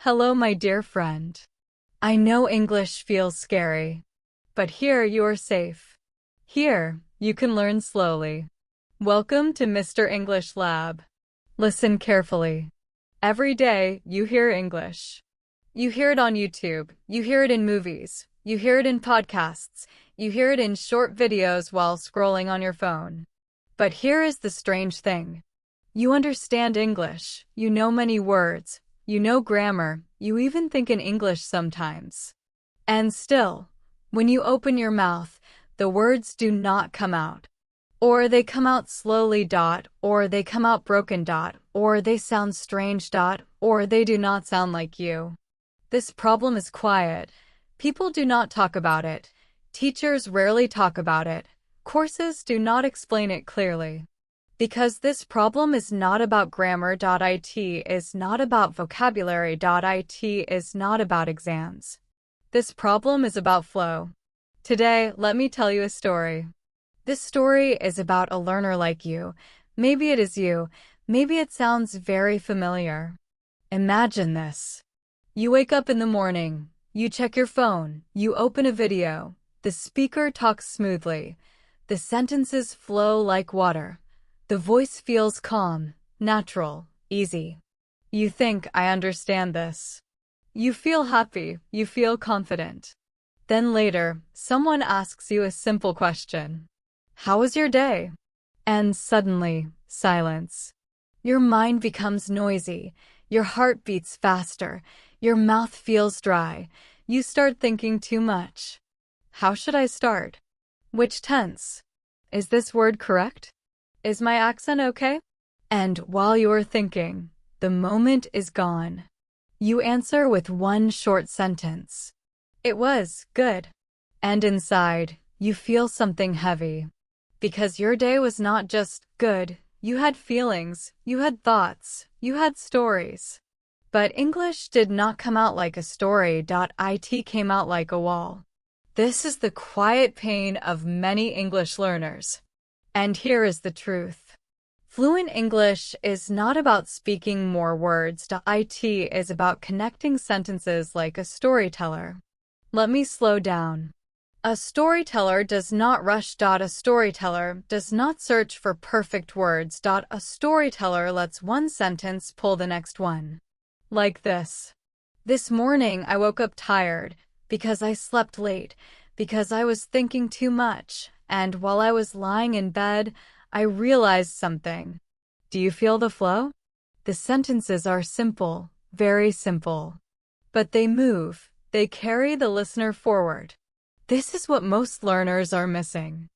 Hello, my dear friend. I know English feels scary, but here you are safe. Here, you can learn slowly. Welcome to Mr. English Lab. Listen carefully. Every day, you hear English. You hear it on YouTube, you hear it in movies, you hear it in podcasts, you hear it in short videos while scrolling on your phone. But here is the strange thing. You understand English, you know many words, you know grammar, you even think in English sometimes. And still, when you open your mouth, the words do not come out. Or they come out slowly, or they come out broken, or they sound strange, or they do not sound like you. This problem is quiet. People do not talk about it. Teachers rarely talk about it. Courses do not explain it clearly. Because this problem is not about grammar. It is not about vocabulary. It is not about exams. This problem is about flow. Today, let me tell you a story. This story is about a learner like you. Maybe it is you. Maybe it sounds very familiar. Imagine this. You wake up in the morning. You check your phone. You open a video. The speaker talks smoothly. The sentences flow like water. The voice feels calm, natural, easy. You think, I understand this. You feel happy. You feel confident. Then later, someone asks you a simple question. How was your day? And suddenly, silence. Your mind becomes noisy. Your heart beats faster. Your mouth feels dry. You start thinking too much. How should I start? Which tense? Is this word correct? Is my accent okay? And while you're thinking, the moment is gone. You answer with one short sentence. It was good. And inside, you feel something heavy. Because your day was not just good, you had feelings, you had thoughts, you had stories. But English did not come out like a story. It came out like a wall. This is the quiet pain of many English learners. And here is the truth. Fluent English is not about speaking more words. It is about connecting sentences like a storyteller. Let me slow down. A storyteller does not rush. A storyteller does not search for perfect words. A storyteller lets one sentence pull the next one. Like this. This morning I woke up tired because I slept late, because I was thinking too much, and while I was lying in bed, I realized something. Do you feel the flow? The sentences are simple, very simple. But they move, they carry the listener forward. This is what most learners are missing.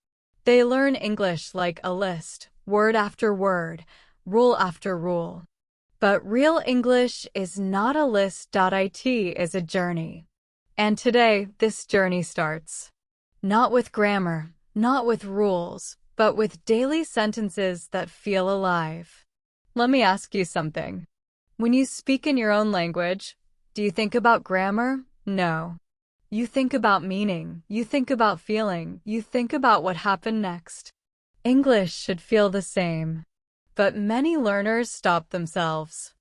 They learn English like a list, word after word, rule after rule. But real English is not a list. It is a journey. And today, this journey starts. Not with grammar, not with rules, but with daily sentences that feel alive. Let me ask you something. When you speak in your own language, do you think about grammar? No. You think about meaning, you think about feeling, you think about what happened next. English should feel the same. But many learners stop themselves.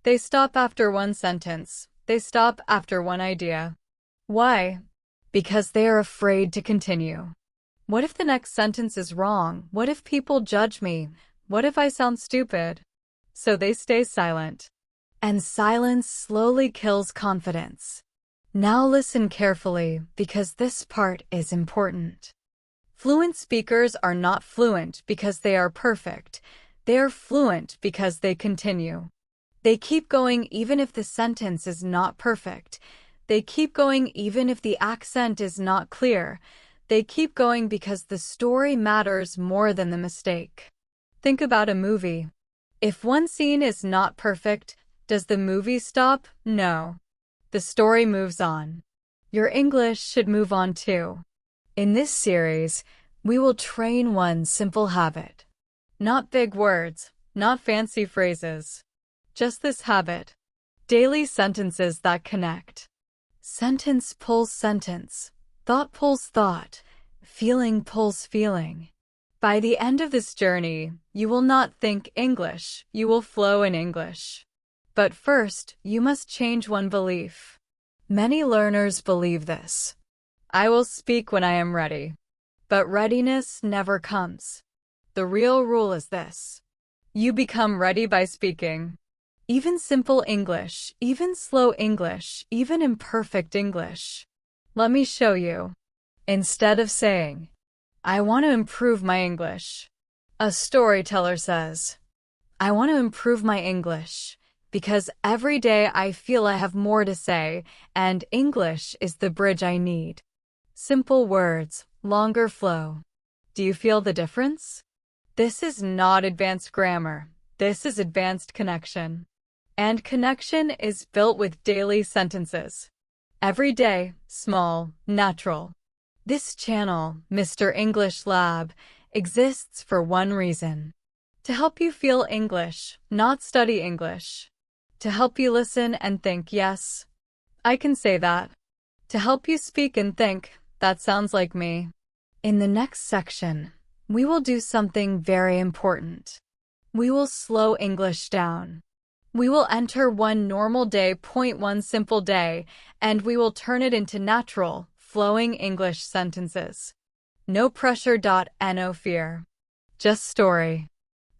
They stop after one sentence. They stop after one idea. Why? Because they are afraid to continue. What if the next sentence is wrong? What if people judge me? What if I sound stupid? So they stay silent. And silence slowly kills confidence. Now listen carefully, because this part is important. Fluent speakers are not fluent because they are perfect. They are fluent because they continue. They keep going even if the sentence is not perfect. They keep going even if the accent is not clear. They keep going because the story matters more than the mistake. Think about a movie. If one scene is not perfect, does the movie stop? No. The story moves on. Your English should move on too. In this series, we will train one simple habit. Not big words, not fancy phrases. Just this habit. Daily sentences that connect. Sentence pulls sentence. Thought pulls thought. Feeling pulls feeling. By the end of this journey, you will not think English, you will flow in English. But first, you must change one belief. Many learners believe this. I will speak when I am ready. But readiness never comes. The real rule is this. You become ready by speaking. Even simple English, even slow English, even imperfect English. Let me show you. Instead of saying, I want to improve my English, a storyteller says, I want to improve my English because every day I feel I have more to say, and English is the bridge I need. Simple words, longer flow. Do you feel the difference? This is not advanced grammar. This is advanced connection. And connection is built with daily sentences. Every day, small, natural. This channel, Mr. English Lab, exists for one reason. To help you feel English, not study English. To help you listen and think, yes, I can say that. To help you speak and think, that sounds like me. In the next section, we will do something very important. We will slow English down. We will enter one normal day, one simple day, and we will turn it into natural, flowing English sentences. No pressure. No fear. Just story.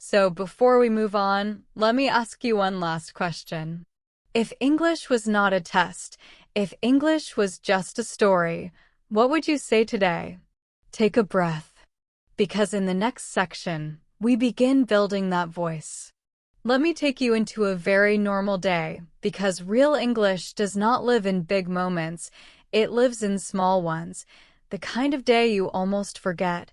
So before we move on, let me ask you one last question. If English was not a test, if English was just a story, what would you say today? Take a breath. Because in the next section, we begin building that voice. Let me take you into a very normal day, because real English does not live in big moments, it lives in small ones. The kind of day you almost forget.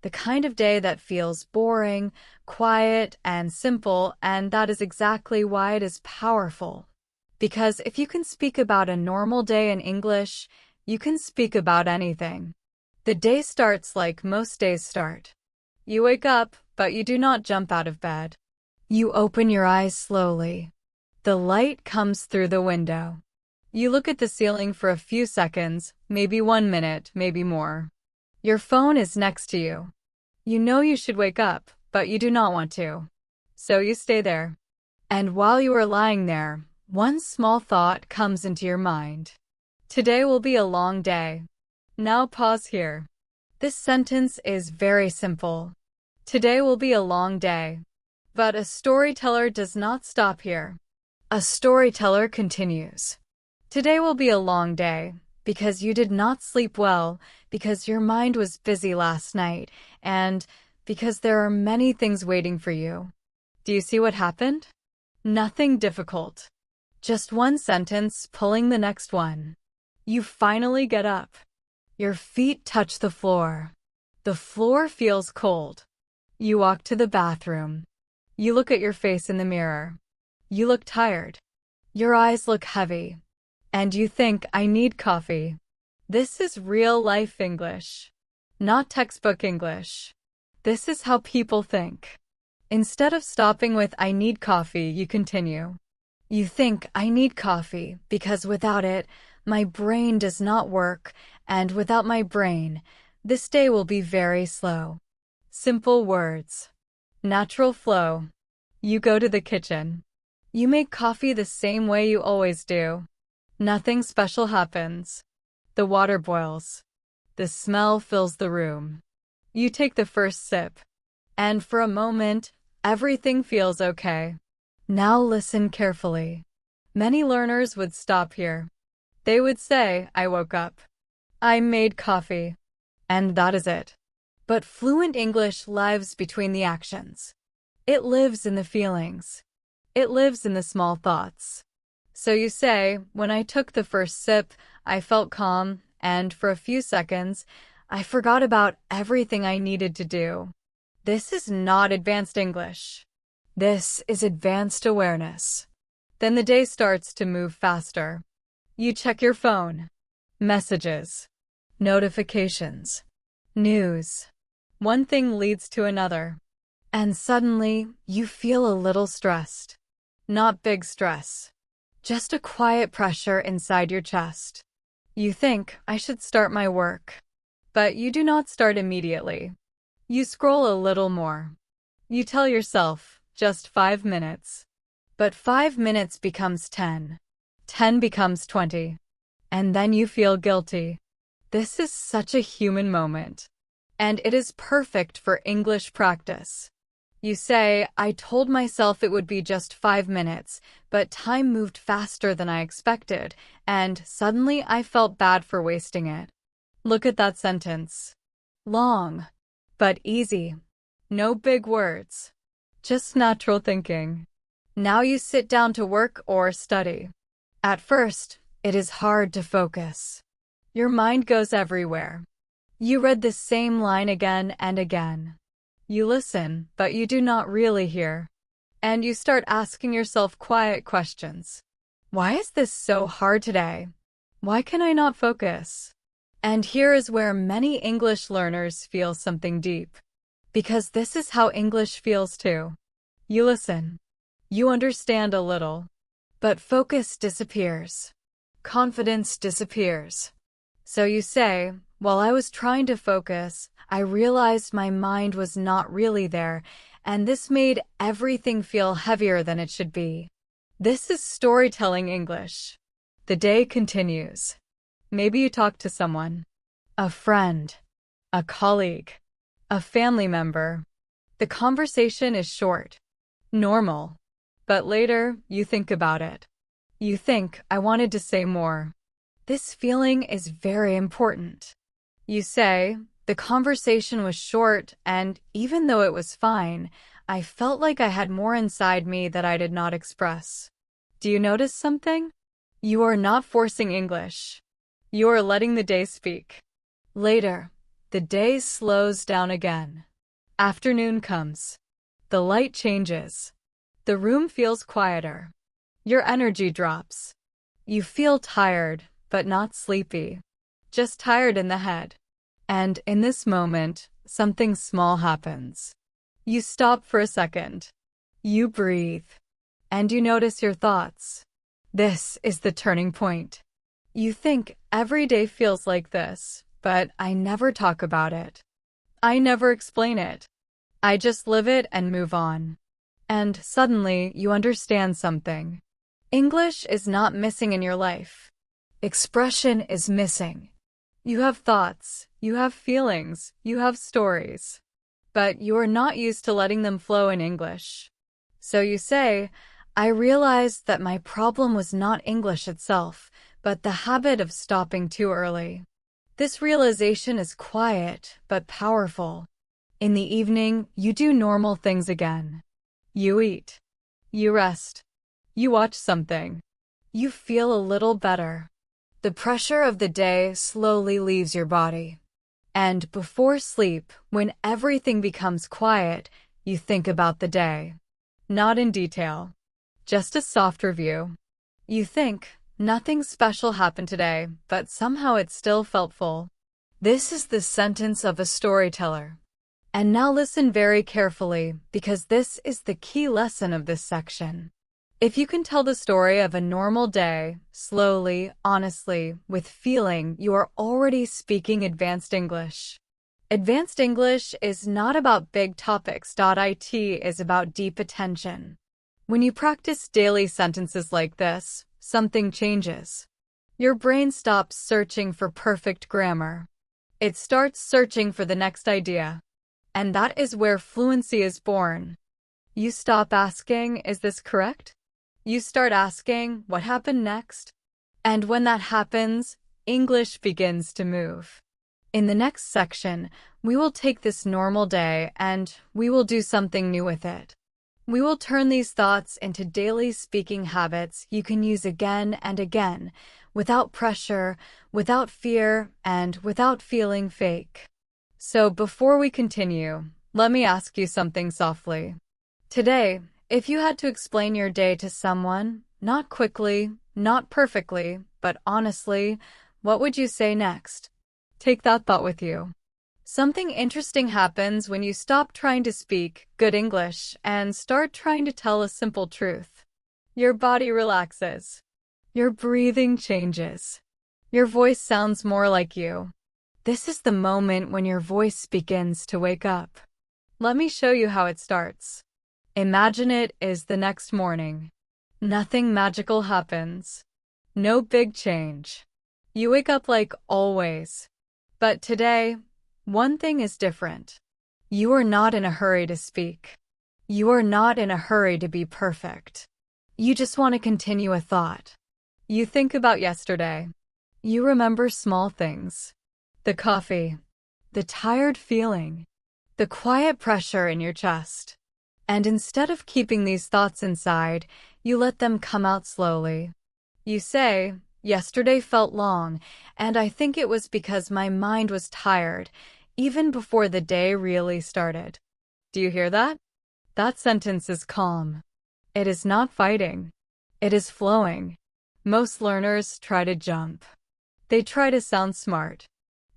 The kind of day that feels boring, quiet, and simple, and that is exactly why it is powerful. Because if you can speak about a normal day in English, you can speak about anything. The day starts like most days start. You wake up, but you do not jump out of bed. You open your eyes slowly. The light comes through the window. You look at the ceiling for a few seconds, maybe 1 minute, maybe more. Your phone is next to you. You know you should wake up, but you do not want to. So you stay there. And while you are lying there, one small thought comes into your mind. Today will be a long day. Now pause here. This sentence is very simple. Today will be a long day. But a storyteller does not stop here. A storyteller continues. Today will be a long day, because you did not sleep well, because your mind was busy last night, and because there are many things waiting for you. Do you see what happened? Nothing difficult. Just one sentence pulling the next one. You finally get up. Your feet touch the floor. The floor feels cold. You walk to the bathroom. You look at your face in the mirror. You look tired. Your eyes look heavy. And you think, I need coffee. This is real-life English, not textbook English. This is how people think. Instead of stopping with, I need coffee, you continue. You think, I need coffee, because without it, my brain does not work, and without my brain, this day will be very slow. Simple words. Natural flow. You go to the kitchen. You make coffee the same way you always do. Nothing special happens. The water boils. The smell fills the room. You take the first sip. And for a moment, everything feels okay. Now listen carefully. Many learners would stop here. They would say, I woke up. I made coffee. And that is it. But fluent English lives between the actions. It lives in the feelings. It lives in the small thoughts. So you say, when I took the first sip, I felt calm, and for a few seconds, I forgot about everything I needed to do. This is not advanced English. This is advanced awareness. Then the day starts to move faster. You check your phone. Messages. Notifications. News. One thing leads to another. And suddenly, you feel a little stressed. Not big stress. Just a quiet pressure inside your chest. You think, I should start my work. But you do not start immediately. You scroll a little more. You tell yourself, just 5 minutes. But 5 minutes becomes 10. 10 becomes 20. And then you feel guilty. This is such a human moment. And it is perfect for English practice. You say, I told myself it would be just 5 minutes, but time moved faster than I expected, and suddenly I felt bad for wasting it. Look at that sentence. Long, but easy. No big words. Just natural thinking. Now you sit down to work or study. At first, it is hard to focus. Your mind goes everywhere. You read the same line again and again. You listen, but you do not really hear. And you start asking yourself quiet questions. Why is this so hard today? Why can I not focus? And here is where many English learners feel something deep. Because this is how English feels too. You listen. You understand a little. But focus disappears. Confidence disappears. So you say, while I was trying to focus, I realized my mind was not really there, and this made everything feel heavier than it should be. This is storytelling English. The day continues. Maybe you talk to someone, a friend, a colleague, a family member. The conversation is short, normal, but later you think about it. You think, I wanted to say more. This feeling is very important. You say, the conversation was short, and even though it was fine, I felt like I had more inside me that I did not express. Do you notice something? You are not forcing English. You are letting the day speak. Later, the day slows down again. Afternoon comes. The light changes. The room feels quieter. Your energy drops. You feel tired, but not sleepy. Just tired in the head. And in this moment, something small happens. You stop for a second. You breathe. And you notice your thoughts. This is the turning point. You think every day feels like this, but I never talk about it. I never explain it. I just live it and move on. And suddenly you understand something. English is not missing in your life. Expression is missing. You have thoughts, you have feelings, you have stories. But you are not used to letting them flow in English. So you say, I realized that my problem was not English itself, but the habit of stopping too early. This realization is quiet, but powerful. In the evening, you do normal things again. You eat. You rest. You watch something. You feel a little better. The pressure of the day slowly leaves your body. And before sleep, when everything becomes quiet, you think about the day. Not in detail. Just a soft review. You think, nothing special happened today, but somehow it still felt full. This is the sentence of a storyteller. And now listen very carefully, because this is the key lesson of this section. If you can tell the story of a normal day, slowly, honestly, with feeling, you are already speaking advanced English. Advanced English is not about big topics. It is about deep attention. When you practice daily sentences like this, something changes. Your brain stops searching for perfect grammar. It starts searching for the next idea. And that is where fluency is born. You stop asking, is this correct? You start asking, what happened next? And when that happens, English begins to move. In the next section, we will take this normal day and we will do something new with it. We will turn these thoughts into daily speaking habits you can use again and again, without pressure, without fear, and without feeling fake. So before we continue, let me ask you something softly. Today, if you had to explain your day to someone, not quickly, not perfectly, but honestly, what would you say next? Take that thought with you. Something interesting happens when you stop trying to speak good English and start trying to tell a simple truth. Your body relaxes. Your breathing changes. Your voice sounds more like you. This is the moment when your voice begins to wake up. Let me show you how it starts. Imagine it is the next morning. Nothing magical happens. No big change. You wake up like always. But today, one thing is different. You are not in a hurry to speak. You are not in a hurry to be perfect. You just want to continue a thought. You think about yesterday. You remember small things. The coffee. The tired feeling. The quiet pressure in your chest. And instead of keeping these thoughts inside, you let them come out slowly. You say, yesterday felt long, and I think it was because my mind was tired, even before the day really started. Do you hear that? That sentence is calm. It is not fighting. It is flowing. Most learners try to jump. They try to sound smart.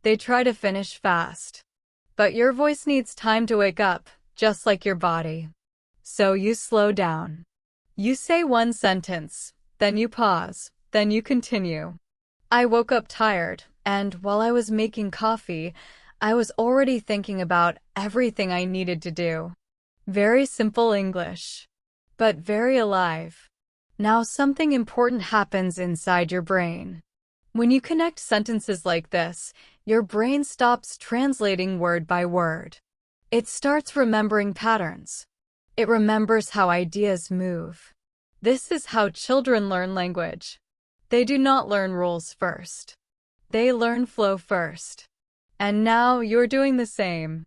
They try to finish fast. But your voice needs time to wake up, just like your body. So you slow down. You say one sentence, then you pause, then you continue. I woke up tired, and while I was making coffee, I was already thinking about everything I needed to do. Very simple English, but very alive. Now something important happens inside your brain. When you connect sentences like this, your brain stops translating word by word. It starts remembering patterns. It remembers how ideas move. This is how children learn language. They do not learn rules first. They learn flow first. And now you're doing the same.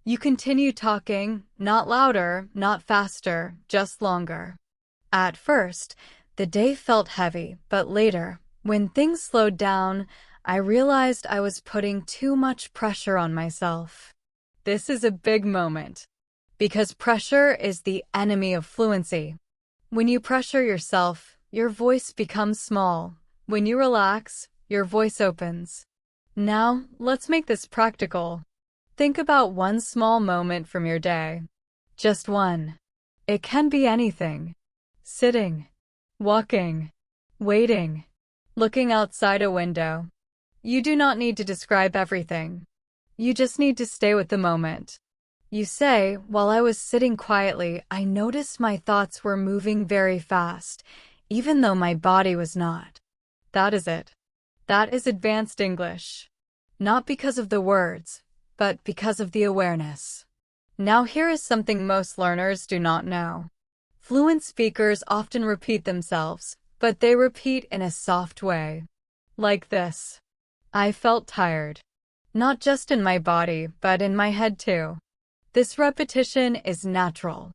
You continue talking, not louder, not faster, just longer. At first, the day felt heavy, but later, when things slowed down, I realized I was putting too much pressure on myself. This is a big moment. Because pressure is the enemy of fluency. When you pressure yourself, your voice becomes small. When you relax, your voice opens. Now, let's make this practical. Think about one small moment from your day. Just one. It can be anything. Sitting, walking, waiting, looking outside a window. You do not need to describe everything. You just need to stay with the moment. You say, while I was sitting quietly, I noticed my thoughts were moving very fast, even though my body was not. That is it. That is advanced English. Not because of the words, but because of the awareness. Now here is something most learners do not know. Fluent speakers often repeat themselves, but they repeat in a soft way. Like this. I felt tired. Not just in my body, but in my head too. This repetition is natural.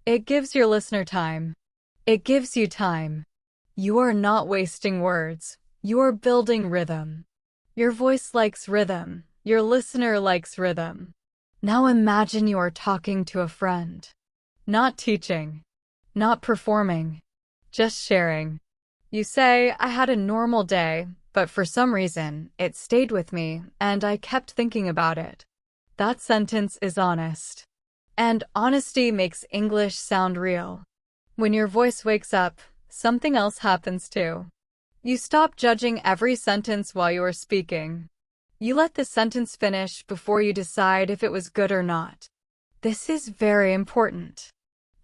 It gives your listener time. It gives you time. You are not wasting words. You are building rhythm. Your voice likes rhythm. Your listener likes rhythm. Now imagine you are talking to a friend. Not teaching. Not performing. Just sharing. You say, I had a normal day, but for some reason, it stayed with me, and I kept thinking about it. That sentence is honest. And honesty makes English sound real. When your voice wakes up, something else happens too. You stop judging every sentence while you are speaking. You let the sentence finish before you decide if it was good or not. This is very important.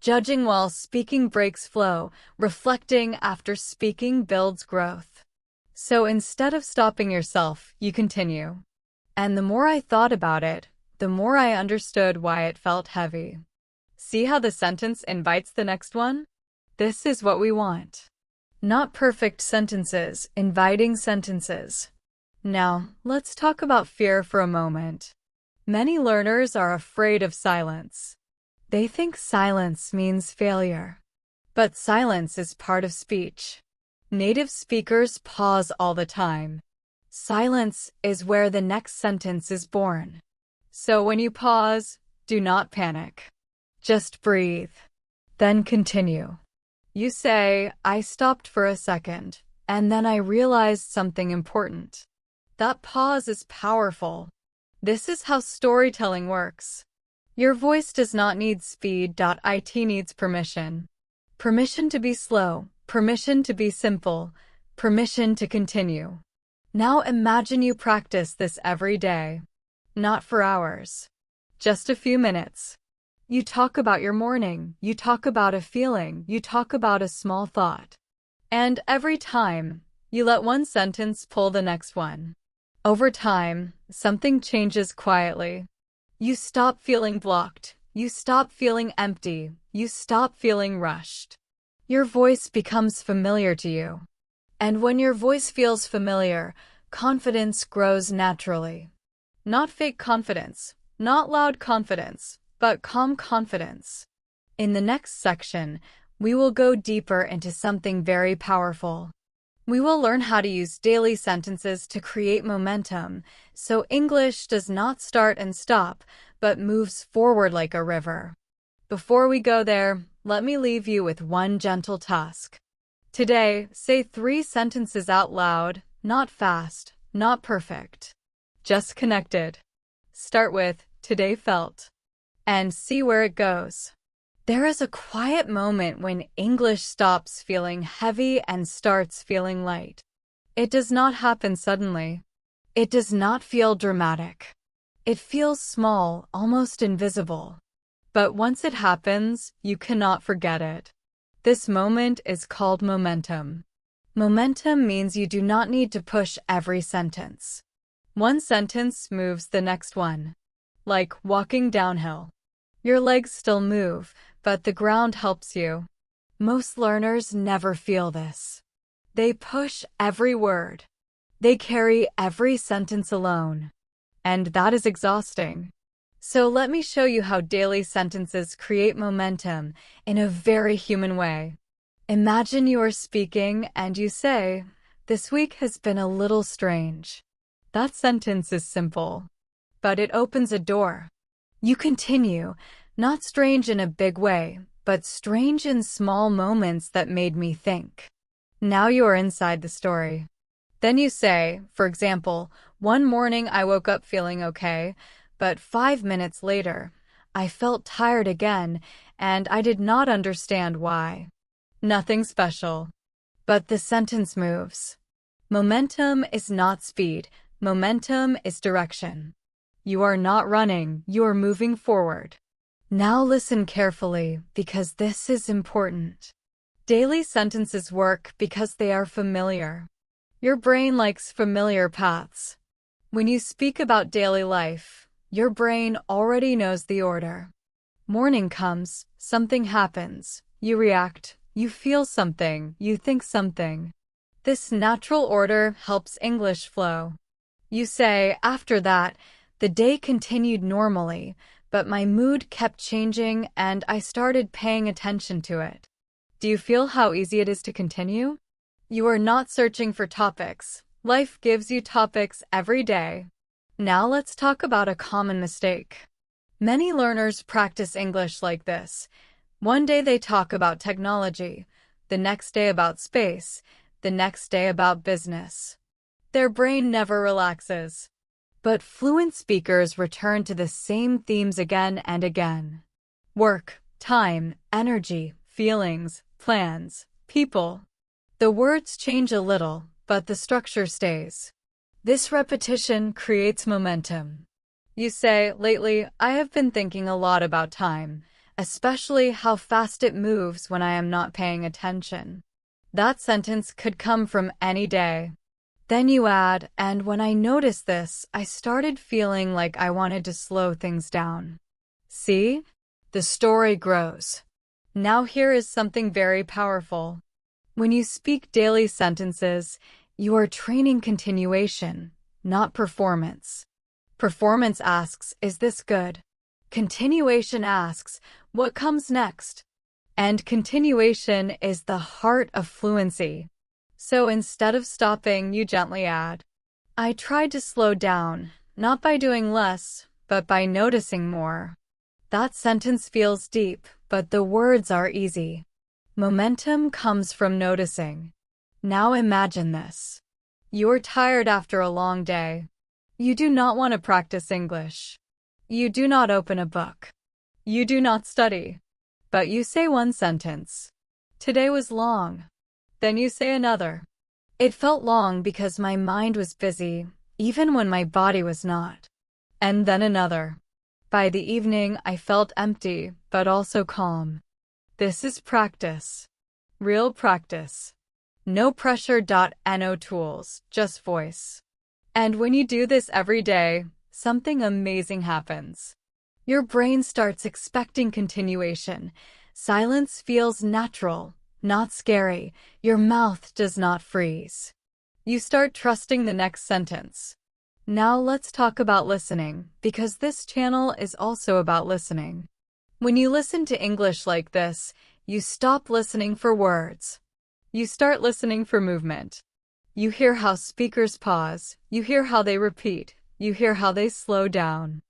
Judging while speaking breaks flow. Reflecting after speaking builds growth. So instead of stopping yourself, you continue. And the more I thought about it, the more I understood why it felt heavy. See how the sentence invites the next one? This is what we want. Not perfect sentences, inviting sentences. Now, let's talk about fear for a moment. Many learners are afraid of silence. They think silence means failure. But silence is part of speech. Native speakers pause all the time. Silence is where the next sentence is born. So when you pause, do not panic. Just breathe. Then continue. You say, I stopped for a second, and then I realized something important. That pause is powerful. This is how storytelling works. Your voice does not need speed. It needs permission. Permission to be slow, permission to be simple, permission to continue. Now imagine you practice this every day. Not for hours. Just a few minutes. You talk about your morning, you talk about a feeling, you talk about a small thought. And every time, you let one sentence pull the next one. Over time, something changes quietly. You stop feeling blocked. You stop feeling empty. You stop feeling rushed. Your voice becomes familiar to you. And when your voice feels familiar, confidence grows naturally. Not fake confidence, not loud confidence, but calm confidence. In the next section, we will go deeper into something very powerful. We will learn how to use daily sentences to create momentum, so English does not start and stop, but moves forward like a river. Before we go there, let me leave you with one gentle task. Today, say 3 sentences out loud, not fast, not perfect, just connected. Start with, "Today felt," and see where it goes. There is a quiet moment when English stops feeling heavy and starts feeling light. It does not happen suddenly. It does not feel dramatic. It feels small, almost invisible. But once it happens, you cannot forget it. This moment is called momentum. Momentum means you do not need to push every sentence. One sentence moves the next one. Like walking downhill. Your legs still move, but the ground helps you. Most learners never feel this. They push every word. They carry every sentence alone. And that is exhausting. So let me show you how daily sentences create momentum in a very human way. Imagine you are speaking and you say, "This week has been a little strange." That sentence is simple, but it opens a door. You continue, "Not strange in a big way, but strange in small moments that made me think." Now you are inside the story. Then you say, for example, "One morning I woke up feeling okay, but 5 minutes later, I felt tired again, and I did not understand why." Nothing special. But the sentence moves. Momentum is not speed. Momentum is direction. You are not running, you are moving forward. Now listen carefully, because this is important. Daily sentences work because they are familiar. Your brain likes familiar paths. When you speak about daily life, your brain already knows the order. Morning comes, something happens, you react, you feel something, you think something. This natural order helps English flow. You say, "After that, the day continued normally, but my mood kept changing and I started paying attention to it." Do you feel how easy it is to continue? You are not searching for topics. Life gives you topics every day. Now let's talk about a common mistake. Many learners practice English like this. One day they talk about technology, the next day about space, the next day about business. Their brain never relaxes. But fluent speakers return to the same themes again and again. Work, time, energy, feelings, plans, people. The words change a little, but the structure stays. This repetition creates momentum. You say, "Lately, I have been thinking a lot about time, especially how fast it moves when I am not paying attention." That sentence could come from any day. Then you add, "And when I noticed this, I started feeling like I wanted to slow things down." See? The story grows. Now here is something very powerful. When you speak daily sentences, you are training continuation, not performance. Performance asks, "Is this good?" Continuation asks, "What comes next?" And continuation is the heart of fluency. So instead of stopping, you gently add, "I tried to slow down, not by doing less, but by noticing more." That sentence feels deep, but the words are easy. Momentum comes from noticing. Now imagine this. You're tired after a long day. You do not want to practice English. You do not open a book. You do not study. But you say one sentence. "Today was long." Then you say another. "It felt long because my mind was busy, even when my body was not." And then another. By the evening, I felt empty, but also calm. This is practice. Real practice. No pressure. No tools, just voice. And when you do this every day, something amazing happens. Your brain starts expecting continuation. Silence feels natural, not scary. Your mouth does not freeze. You start trusting the next sentence. Now let's talk about listening, because this channel is also about listening. When you listen to English like this, you stop listening for words. You start listening for movement. You hear how speakers pause, you hear how they repeat, you hear how they slow down.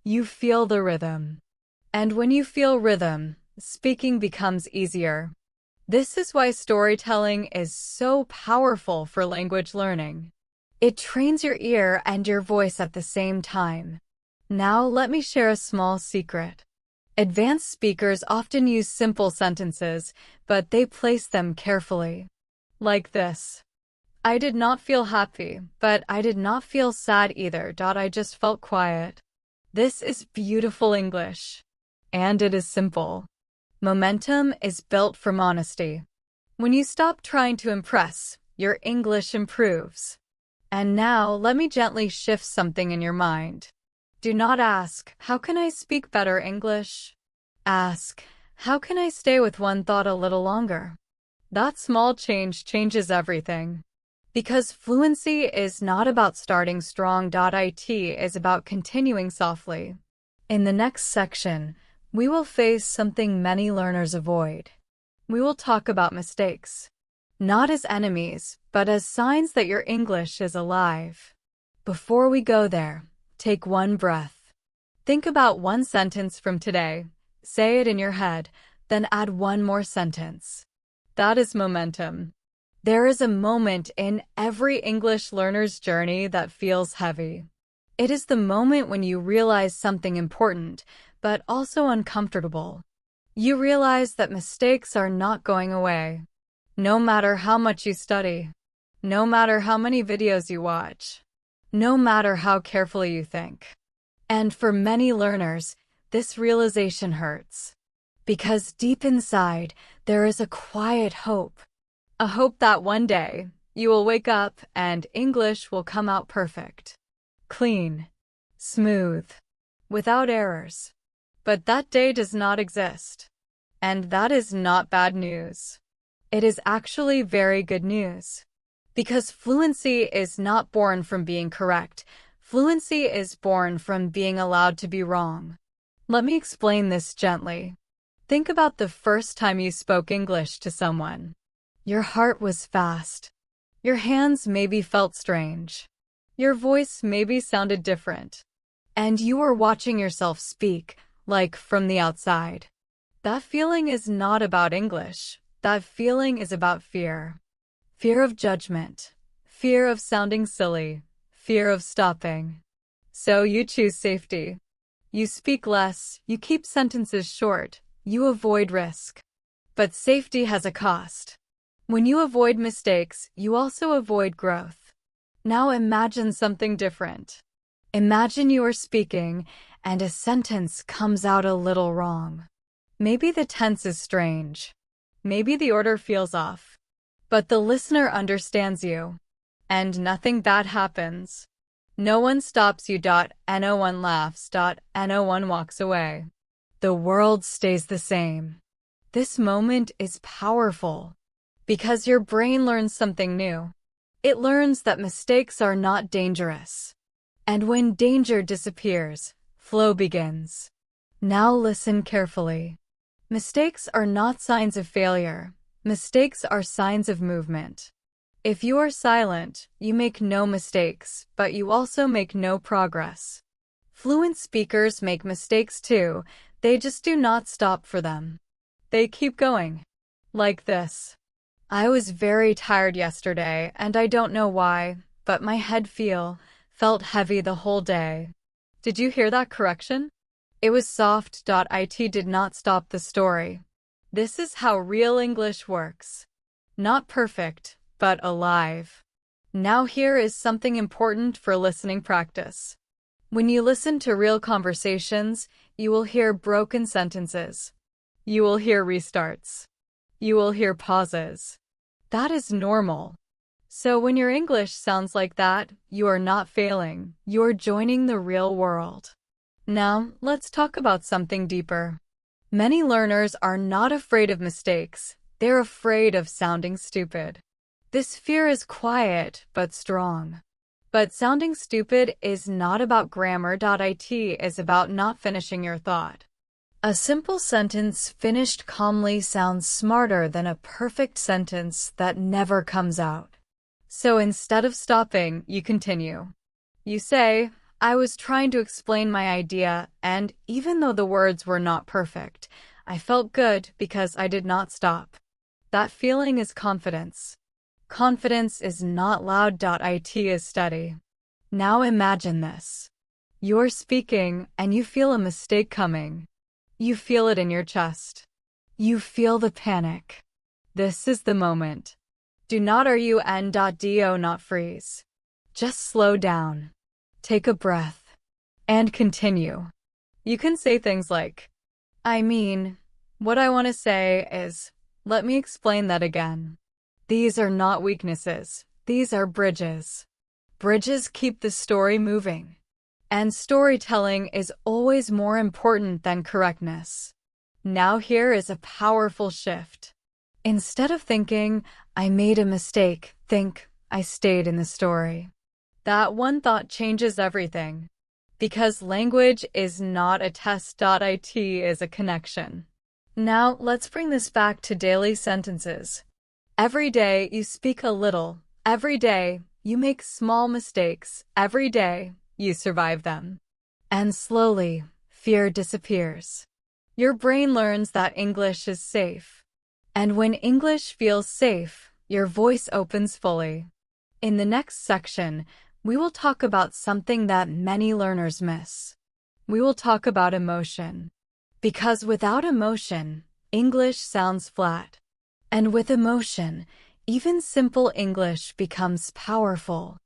You feel the rhythm. And when you feel rhythm, speaking becomes easier. This is why storytelling is so powerful for language learning. It trains your ear and your voice at the same time. Now let me share a small secret. Advanced speakers often use simple sentences, but they place them carefully. Like this. I did not feel happy, but I did not feel sad either. I just felt quiet. This is beautiful English. And it is simple. Momentum is built from honesty. When you stop trying to impress, your English improves. And now let me gently shift something in your mind. Do not ask, how can I speak better English? Ask, how can I stay with one thought a little longer? That small change changes everything. Because fluency is not about starting strong. It is about continuing softly. In the next section, we will face something many learners avoid. We will talk about mistakes. Not as enemies, but as signs that your English is alive. Before we go there, take one breath. Think about one sentence from today. Say it in your head, then add one more sentence. That is momentum. There is a moment in every English learner's journey that feels heavy. It is the moment when you realize something important, but also uncomfortable. You realize that mistakes are not going away. No matter how much you study, no matter how many videos you watch, no matter how carefully you think. And for many learners, this realization hurts. Because deep inside, there is a quiet hope. A hope that one day, you will wake up and English will come out perfect. Clean. Smooth. Without errors. But that day does not exist. And that is not bad news. It is actually very good news. Because fluency is not born from being correct. Fluency is born from being allowed to be wrong. Let me explain this gently. Think about the first time you spoke English to someone. Your heart was fast. Your hands maybe felt strange. Your voice maybe sounded different. And you were watching yourself speak, like from the outside. That feeling is not about English. That feeling is about fear. Fear of judgment. Fear of sounding silly. Fear of stopping. So you choose safety. You speak less, you keep sentences short, you avoid risk. But safety has a cost. When you avoid mistakes, you also avoid growth. Now imagine something different. Imagine you are speaking, and a sentence comes out a little wrong. Maybe the tense is strange. Maybe the order feels off. But the listener understands you. And nothing bad happens. No one stops you. No one laughs. No one walks away. The world stays the same. This moment is powerful. Because your brain learns something new. It learns that mistakes are not dangerous. And when danger disappears, flow begins. Now listen carefully. Mistakes are not signs of failure. Mistakes are signs of movement. If you are silent, you make no mistakes, but you also make no progress. Fluent speakers make mistakes too, they just do not stop for them. They keep going. Like this. I was very tired yesterday, and I don't know why, but my head felt heavy the whole day. Did you hear that correction? It was soft. It did not stop the story. This is how real English works. Not perfect, but alive. Now here is something important for listening practice. When you listen to real conversations, you will hear broken sentences. You will hear restarts. You will hear pauses. That is normal. So when your English sounds like that, you are not failing. You're joining the real world. Now, let's talk about something deeper. Many learners are not afraid of mistakes. They're afraid of sounding stupid. This fear is quiet but strong. But sounding stupid is not about grammar. It is about not finishing your thought. A simple sentence finished calmly sounds smarter than a perfect sentence that never comes out. So instead of stopping, you continue. You say, I was trying to explain my idea, and even though the words were not perfect, I felt good because I did not stop. That feeling is confidence. Confidence is not loud. It is steady. Now imagine this. You're speaking and you feel a mistake coming. You feel it in your chest. You feel the panic. This is the moment. Do not do not freeze. Just slow down. Take a breath. And continue. You can say things like, what I want to say is, let me explain that again. These are not weaknesses. These are bridges. Bridges keep the story moving. And storytelling is always more important than correctness. Now here is a powerful shift. Instead of thinking, I made a mistake, think, I stayed in the story. That one thought changes everything. Because language is not a test. It is a connection. Now let's bring this back to daily sentences. Every day you speak a little. Every day you make small mistakes. Every day you survive them. And slowly, fear disappears. Your brain learns that English is safe. And when English feels safe, your voice opens fully. In the next section, we will talk about something that many learners miss. We will talk about emotion. Because without emotion, English sounds flat. And with emotion, even simple English becomes powerful.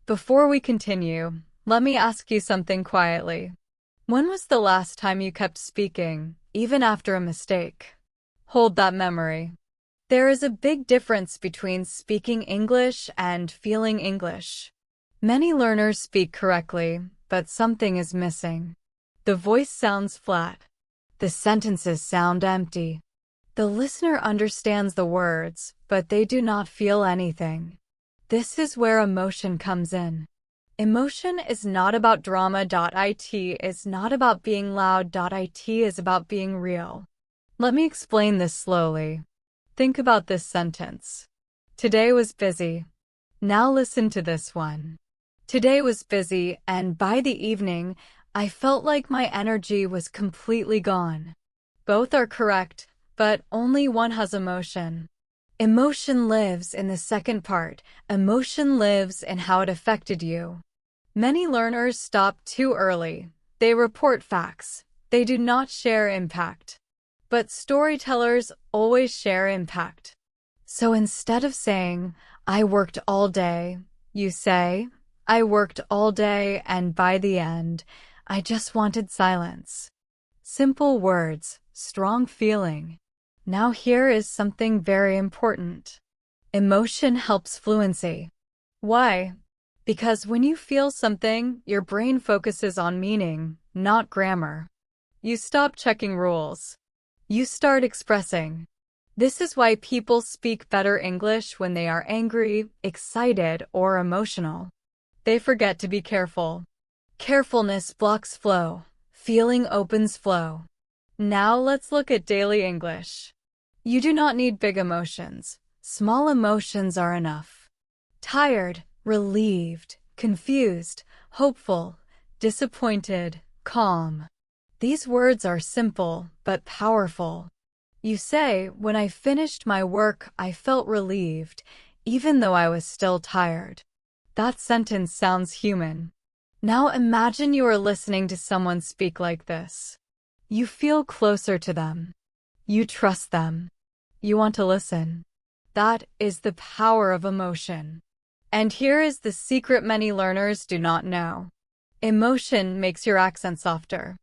Before we continue, let me ask you something quietly. When was the last time you kept speaking, even after a mistake? Hold that memory. There is a big difference between speaking English and feeling English. Many learners speak correctly, but something is missing. The voice sounds flat. The sentences sound empty. The listener understands the words, but they do not feel anything. This is where emotion comes in. Emotion is not about drama. It is not about being loud. It is about being real. Let me explain this slowly. Think about this sentence. Today was busy. Now listen to this one. Today was busy, and by the evening, I felt like my energy was completely gone. Both are correct, but only one has emotion. Emotion lives in the second part. Emotion lives in how it affected you. Many learners stop too early. They report facts. They do not share impact. But storytellers always share impact. So instead of saying, I worked all day, you say, I worked all day and by the end, I just wanted silence. Simple words, strong feeling. Now here is something very important. Emotion helps fluency. Why? Because when you feel something, your brain focuses on meaning, not grammar. You stop checking rules. You start expressing. This is why people speak better English when they are angry, excited, or emotional. They forget to be careful. Carefulness blocks flow. Feeling opens flow. Now let's look at daily English. You do not need big emotions. Small emotions are enough. Tired, relieved, confused, hopeful, disappointed, calm. These words are simple but powerful. You say, when I finished my work, I felt relieved, even though I was still tired. That sentence sounds human. Now imagine you are listening to someone speak like this. You feel closer to them. You trust them. You want to listen. That is the power of emotion. And here is the secret many learners do not know. Emotion makes your accent softer.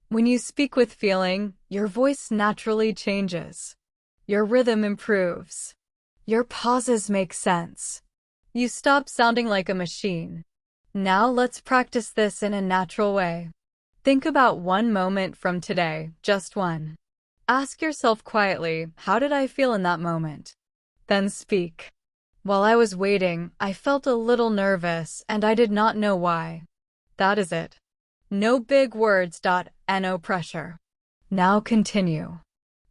When you speak with feeling, your voice naturally changes. Your rhythm improves. Your pauses make sense. You stop sounding like a machine. Now let's practice this in a natural way. Think about one moment from today, just one. Ask yourself quietly, how did I feel in that moment? Then speak. While I was waiting, I felt a little nervous and I did not know why. That is it. No big words. No pressure. Now continue.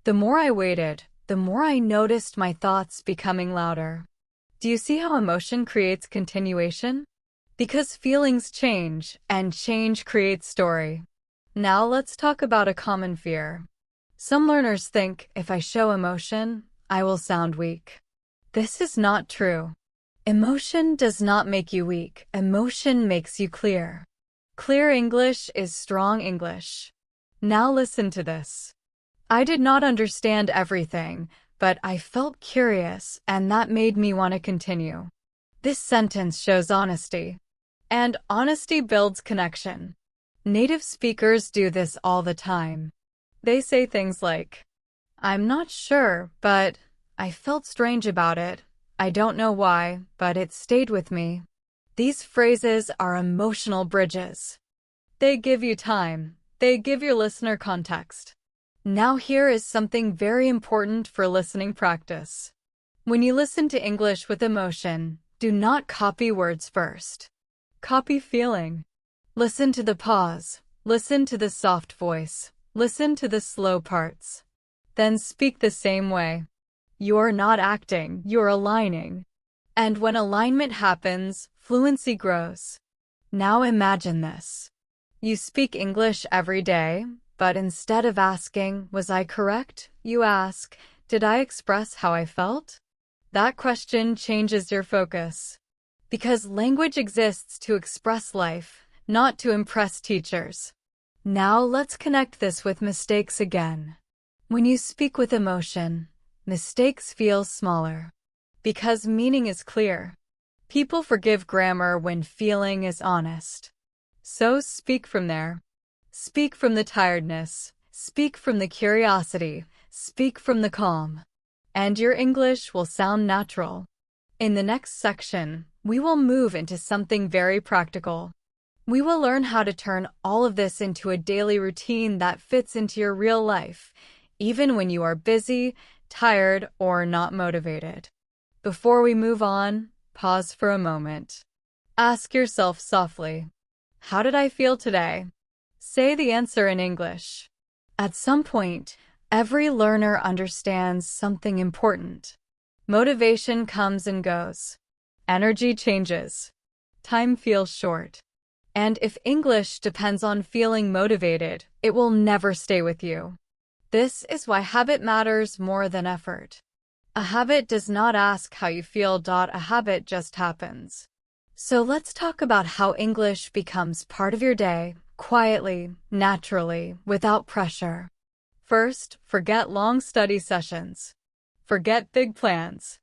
The more I waited, the more I noticed my thoughts becoming louder. Do you see how emotion creates continuation? Because feelings change, and change creates story. Now let's talk about a common fear. Some learners think, if I show emotion, I will sound weak. This is not true. Emotion does not make you weak. Emotion makes you clear. Clear English is strong English. Now listen to this. I did not understand everything, but I felt curious, and that made me want to continue. This sentence shows honesty. And honesty builds connection. Native speakers do this all the time. They say things like, I'm not sure, but I felt strange about it. I don't know why, but it stayed with me. These phrases are emotional bridges. They give you time. They give your listener context. Now here is something very important for listening practice. When you listen to English with emotion, do not copy words first. Copy feeling. Listen to the pause. Listen to the soft voice. Listen to the slow parts. Then speak the same way. You're not acting, you're aligning. And when alignment happens, fluency grows. Now imagine this. You speak English every day, but instead of asking, was I correct? You ask, did I express how I felt? That question changes your focus. Because language exists to express life, not to impress teachers. Now let's connect this with mistakes again. When you speak with emotion, mistakes feel smaller. Because meaning is clear. People forgive grammar when feeling is honest. So speak from there. Speak from the tiredness. Speak from the curiosity. Speak from the calm. And your English will sound natural. In the next section, we will move into something very practical. We will learn how to turn all of this into a daily routine that fits into your real life, even when you are busy, tired, or not motivated. Before we move on, pause for a moment. Ask yourself softly, how did I feel today? Say the answer in English. At some point, every learner understands something important. Motivation comes and goes. Energy changes. Time feels short. And if English depends on feeling motivated, it will never stay with you. This is why habit matters more than effort. A habit does not ask how you feel. A habit just happens. So let's talk about how English becomes part of your day, quietly, naturally, without pressure. First, forget long study sessions. Forget big plans.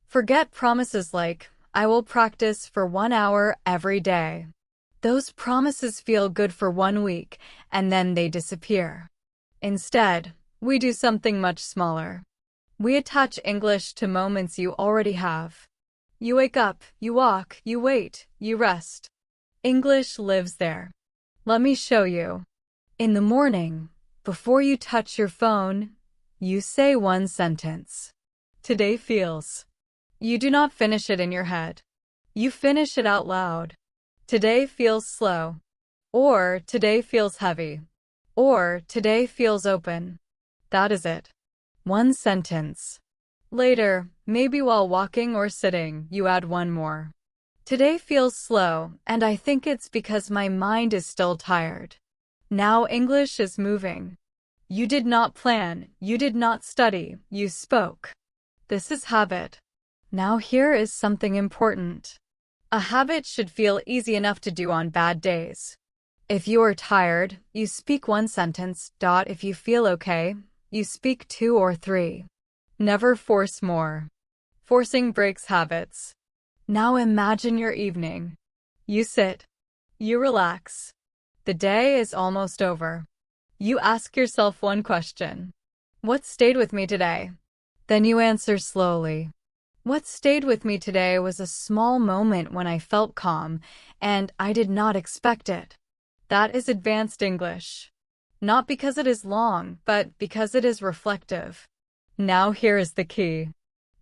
Forget promises like, I will practice for 1 hour every day. Those promises feel good for 1 week, and then they disappear. Instead, we do something much smaller. We attach English to moments you already have. You wake up, you walk, you wait, you rest. English lives there. Let me show you. In the morning, before you touch your phone, you say one sentence. Today feels. You do not finish it in your head. You finish it out loud. Today feels slow. Or today feels heavy. Or today feels open. That is it. One sentence. Later, maybe while walking or sitting, you add one more. Today feels slow, and I think it's because my mind is still tired. Now English is moving. You did not plan, you did not study, you spoke. This is habit. Now here is something important. A habit should feel easy enough to do on bad days. If you are tired, you speak one sentence. If you feel okay, you speak 2 or 3. Never force more. Forcing breaks habits. Now imagine your evening. You sit. You relax. The day is almost over. You ask yourself one question. What stayed with me today? Then you answer slowly. What stayed with me today was a small moment when I felt calm, and I did not expect it. That is advanced English. Not because it is long, but because it is reflective. Now here is the key.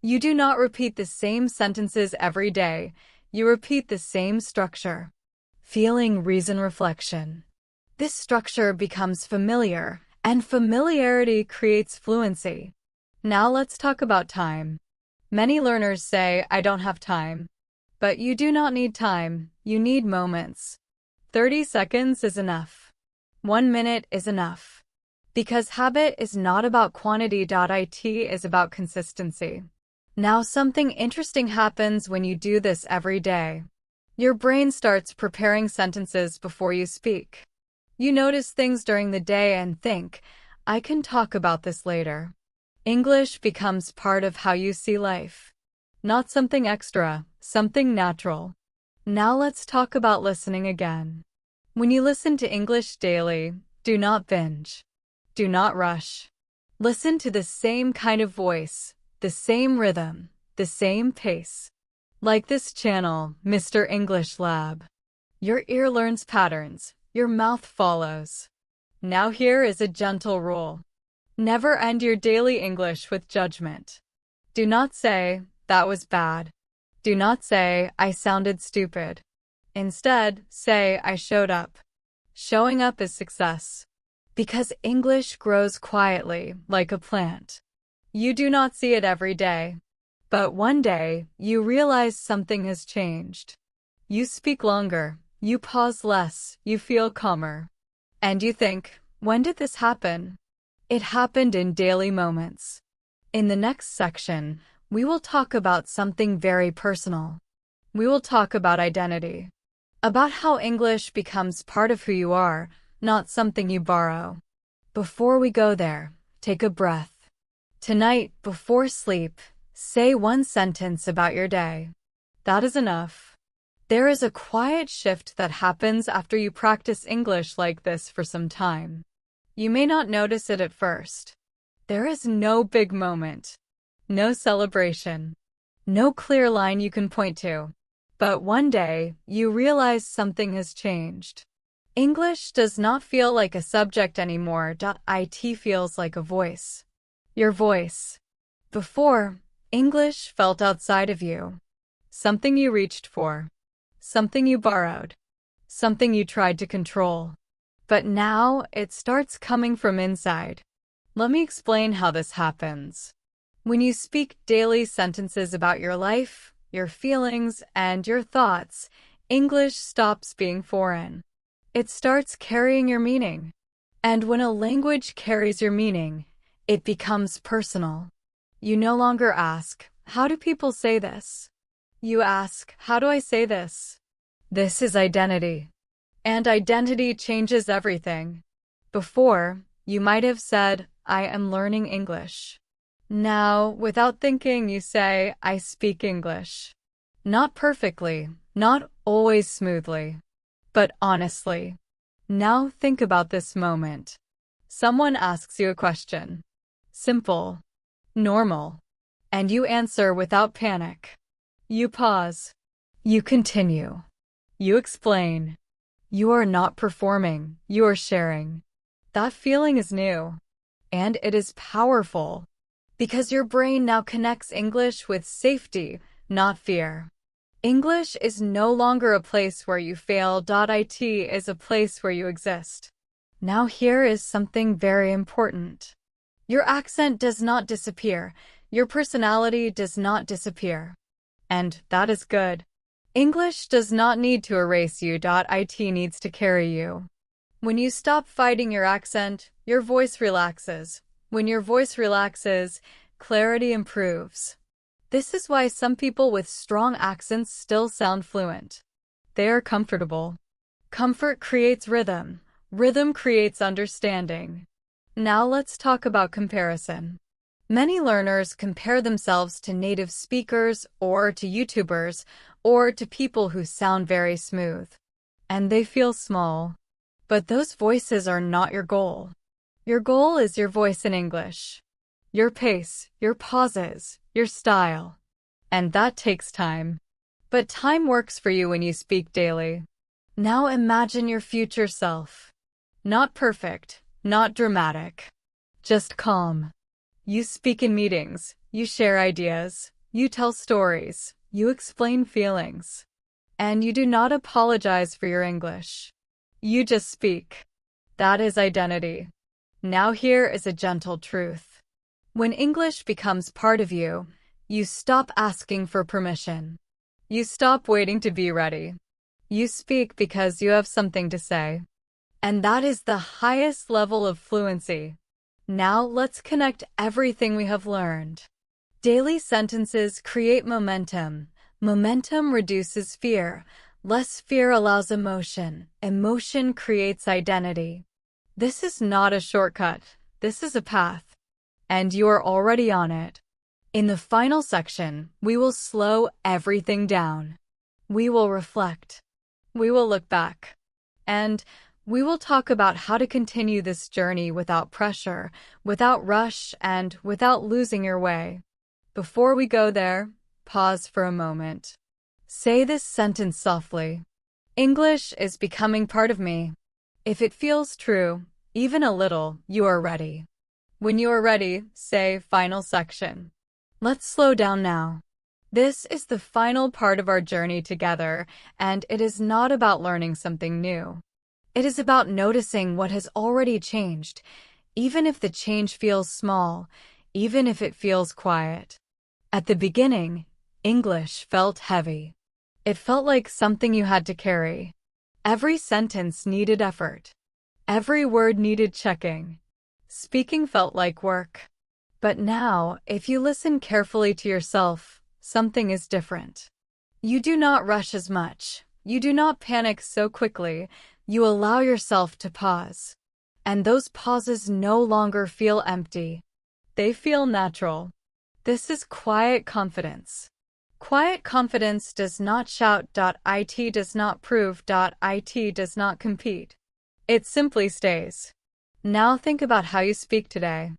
You do not repeat the same sentences every day. You repeat the same structure. Feeling, reason, reflection. This structure becomes familiar, and familiarity creates fluency. Now let's talk about time. Many learners say, I don't have time. But you do not need time, you need moments. 30 seconds is enough. 1 minute is enough. Because habit is not about quantity. It is about consistency. Now something interesting happens when you do this every day. Your brain starts preparing sentences before you speak. You notice things during the day and think, I can talk about this later. English becomes part of how you see life. Not something extra, something natural. Now let's talk about listening again. When you listen to English daily, do not binge. Do not rush. Listen to the same kind of voice, the same rhythm, the same pace. Like this channel, Mr. English Lab. Your ear learns patterns, your mouth follows. Now here is a gentle rule. Never end your daily English with judgment. Do not say, that was bad. Do not say, I sounded stupid. Instead, say, I showed up. Showing up is success. Because English grows quietly, like a plant. You do not see it every day. But one day, you realize something has changed. You speak longer, you pause less, you feel calmer. And you think, when did this happen? It happened in daily moments. In the next section, we will talk about something very personal. We will talk about identity. About how English becomes part of who you are, not something you borrow. Before we go there, take a breath. Tonight, before sleep, say one sentence about your day. That is enough. There is a quiet shift that happens after you practice English like this for some time. You may not notice it at first. There is no big moment, no celebration, no clear line you can point to. But one day, you realize something has changed. English does not feel like a subject anymore. It feels like a voice. Your voice. Before, English felt outside of you. Something you reached for. Something you borrowed. Something you tried to control. But now, it starts coming from inside. Let me explain how this happens. When you speak daily sentences about your life, your feelings, and your thoughts, English stops being foreign. It starts carrying your meaning. And when a language carries your meaning, it becomes personal. You no longer ask, how do people say this? You ask, how do I say this? This is identity. And identity changes everything. Before, you might have said, I am learning English. Now, without thinking, you say, I speak English. Not perfectly, not always smoothly, but honestly. Now think about this moment. Someone asks you a question. Simple. Normal. And you answer without panic. You pause. You continue. You explain. You are not performing, you are sharing. That feeling is new. And it is powerful. Because your brain now connects English with safety, not fear. English is no longer a place where you fail. It is a place where you exist. Now here is something very important. Your accent does not disappear. Your personality does not disappear. And that is good. English does not need to erase you. It needs to carry you. When you stop fighting your accent, your voice relaxes. When your voice relaxes, clarity improves. This is why some people with strong accents still sound fluent. They are comfortable. Comfort creates rhythm. Rhythm creates understanding. Now let's talk about comparison. Many learners compare themselves to native speakers or to YouTubers or to people who sound very smooth. and they feel small. But those voices are not your goal. Your goal is your voice in English. Your pace, your pauses, your style. And that takes time. But time works for you when you speak daily. Now imagine your future self. Not perfect, not dramatic. Just calm. You speak in meetings, you share ideas, you tell stories, you explain feelings. And you do not apologize for your English. You just speak. That is identity. Now here is a gentle truth. When English becomes part of you, you stop asking for permission. You stop waiting to be ready. You speak because you have something to say. And that is the highest level of fluency. Now let's connect everything we have learned. Daily sentences create momentum. Momentum reduces fear. Less fear allows emotion. Emotion creates identity. This is not a shortcut. This is a path. And you are already on it. In the final section, we will slow everything down. We will reflect. We will look back. And we will talk about how to continue this journey without pressure, without rush, and without losing your way. Before we go there, pause for a moment. Say this sentence softly. English is becoming part of me. If it feels true, even a little, you are ready. When you are ready, say final section. Let's slow down now. This is the final part of our journey together, and it is not about learning something new. It is about noticing what has already changed, even if the change feels small, even if it feels quiet. At the beginning, English felt heavy. It felt like something you had to carry. Every sentence needed effort. Every word needed checking. Speaking felt like work. But now, if you listen carefully to yourself, something is different. You do not rush as much. You do not panic so quickly. You allow yourself to pause. And those pauses no longer feel empty. They feel natural. This is quiet confidence. Quiet confidence does not shout. It does not prove. It does not compete. It simply stays. Now think about how you speak today.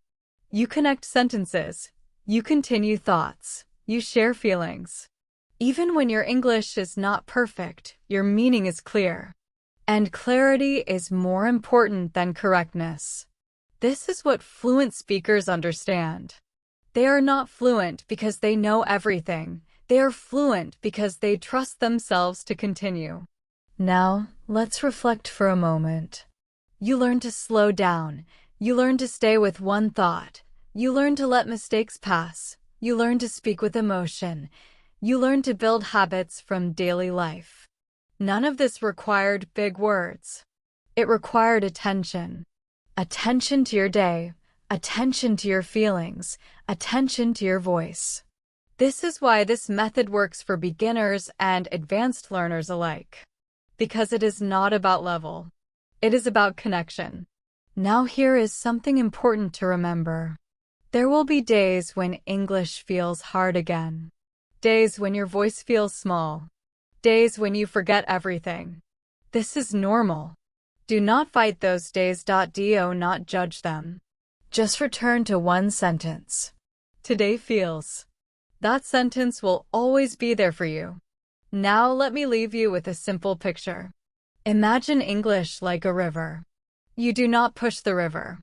You connect sentences. You continue thoughts. You share feelings. Even when your English is not perfect, your meaning is clear. And clarity is more important than correctness. This is what fluent speakers understand. They are not fluent because they know everything. They are fluent because they trust themselves to continue. Now, let's reflect for a moment. You learn to slow down. You learn to stay with one thought. You learn to let mistakes pass. You learn to speak with emotion. You learn to build habits from daily life. None of this required big words. It required attention. Attention to your day. Attention to your feelings. Attention to your voice. This is why this method works for beginners and advanced learners alike. Because it is not about level. It is about connection. Now here is something important to remember. There will be days when English feels hard again. Days when your voice feels small. Days when you forget everything. This is normal. Do not fight those days. Do not judge them. Just return to one sentence. Today feels. That sentence will always be there for you. Now let me leave you with a simple picture. Imagine English like a river. You do not push the river.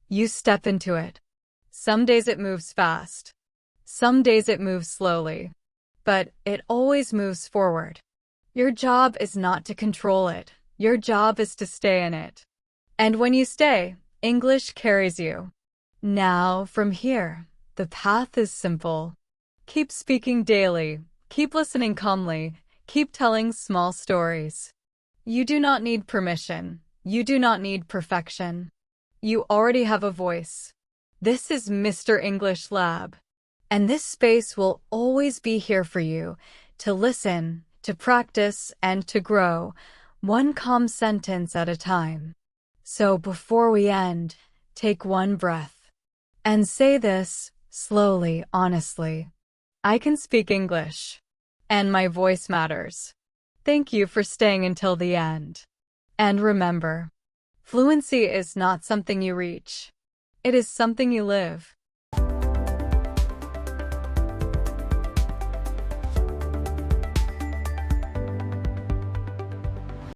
You step into it. Some days it moves fast. Some days it moves slowly. But it always moves forward. Your job is not to control it. Your job is to stay in it. And when you stay, English carries you. Now, from here, the path is simple. Keep speaking daily. Keep listening calmly. Keep telling small stories. You do not need permission. You do not need perfection. You already have a voice. This is Mr. English Lab. And this space will always be here for you to listen, to practice, and to grow, one calm sentence at a time. So before we end, take one breath. And say this, slowly, honestly. I can speak English. And my voice matters. Thank you for staying until the end. And remember, fluency is not something you reach. It is something you live.